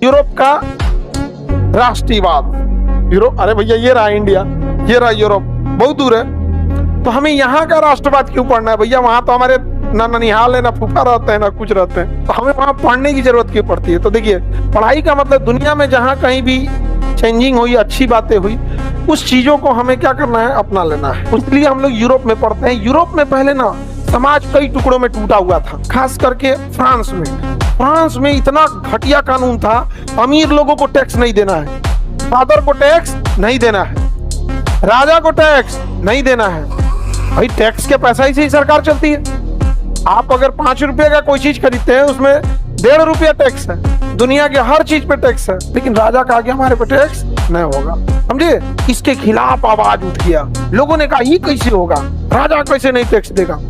Europe का राष्ट्रीयवाद। Europe, अरे भैया ये रहा इंडिया, ये रहा यूरोप, बहुत दूर है। तो हमें यहाँ का राष्ट्रवाद क्यों पढ़ना है भैया? वहां तो हमारे ना ननिहाल है, ना फूफा रहते हैं, ना कुछ रहते हैं, तो हमें वहां पढ़ने की जरूरत क्यों पड़ती है? तो देखिए, पढ़ाई का मतलब दुनिया में जहाँ कहीं भी चेंजिंग हुई, अच्छी बातें हुई, उस चीजों को हमें क्या करना है, अपना लेना है। इसलिए हम लोग यूरोप में पढ़ते हैं। यूरोप में पहले ना समाज कई टुकड़ों में टूटा हुआ था, खास करके फ्रांस में। फ्रांस में इतना घटिया कानून था, अमीर लोगों को टैक्स नहीं देना है, फादर को टैक्स नहीं देना है, राजा को टैक्स नहीं देना है। भाई टैक्स के पैसा ही से ही सरकार चलती है। आप अगर 5 रुपए का कोई चीज खरीदते हैं, उसमें 1.5 रुपया टैक्स है। दुनिया के हर चीज पे टैक्स है, लेकिन राजा का आगे हमारे पे टैक्स नहीं होगा। समझे? इसके खिलाफ आवाज उठ गया। लोगों ने कहा ये कैसे होगा, राजा कैसे नहीं टैक्स देगा?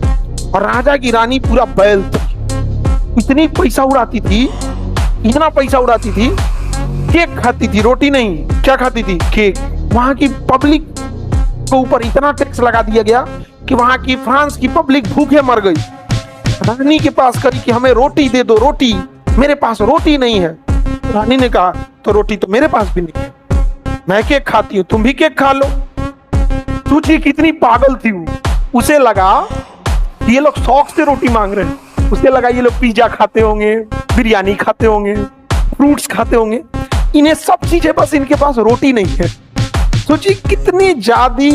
और राजा की रानी पूरा बैल थी, इतनी पैसा उड़ाती थी, इतना पैसा उड़ाती थी, केक खाती थी, रोटी नहीं, क्या खाती थी? केक। वहां की पब्लिक के ऊपर इतना टैक्स लगा दिया गया कि वहां की फ्रांस की पब्लिक भूखे मर गई। रानी के पास करी कि हमें रोटी दे दो, रोटी। मेरे पास रोटी नहीं है। रानी ने कहा तो रोटी तो मेरे पास भी नहीं है, मैं केक खाती हूँ, तुम भी केक खा लो। सोचिए कितनी पागल थी वो। उसे लगा ये लोग शौक से रोटी मांग रहे हैं, उसे लगा ये लोग पिज्जा खाते होंगे, बिरयानी खाते होंगे, फ्रूट्स खाते होंगे, इन्हें सब चीजें, बस इनके पास रोटी नहीं है। सोचिए कितनी ज्यादा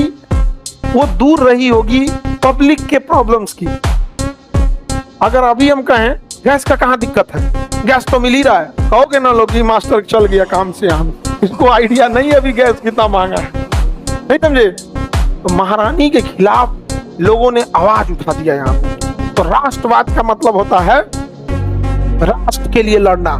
वो दूर रही होगी पब्लिक के प्रॉब्लम्स की। अगर अभी हम कहें गैस का कहाँ दिक्कत है, गैस तो मिल ही रहा है, कहोगे ना लोग मास्टर चल गया काम से, हम इसको आइडिया नहीं है अभी गैस कितना महंगा है, नहीं समझे? तो महारानी के खिलाफ लोगों ने आवाज उठा दिया यहाँ। तो राष्ट्रवाद का मतलब होता है राष्ट्र के लिए लड़ना।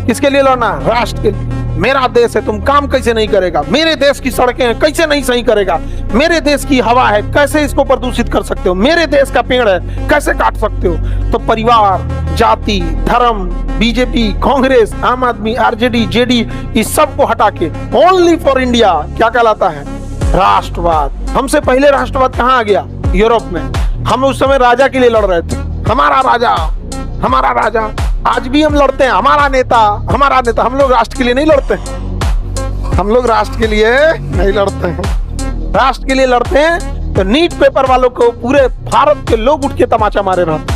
किसके लिए लड़ना? राष्ट्र के लिए। मेरा देश है, तुम काम कैसे नहीं करेगा? मेरे देश की सड़कें हैं, कैसे नहीं सही करेगा? मेरे देश की हवा है, कैसे इसको प्रदूषित कर सकते हो? मेरे देश का पेड़ है, कैसे काट सकते हो? तो परिवार, जाति, धर्म, बीजेपी, कांग्रेस, आम आदमी, आरजेडी, जेडी, इस सब को हटा के ओनली फॉर इंडिया क्या कहलाता है? राष्ट्रवाद। हमसे पहले राष्ट्रवाद कहाँ आ गया? यूरोप में। हम उस समय राजा के लिए लड़ रहे थे, हमारा राजा, हमारा राजा। आज भी हम लड़ते हैं, हमारा नेता, हमारा नेता। हम लोग राष्ट्र के लिए नहीं लड़ते, हम लोग राष्ट्र के लिए नहीं लड़ते हैं। राष्ट्र के लिए लड़ते हैं तो नीट पेपर वालों को पूरे भारत के लोग उठ के तमाचा मारे रहते हैं।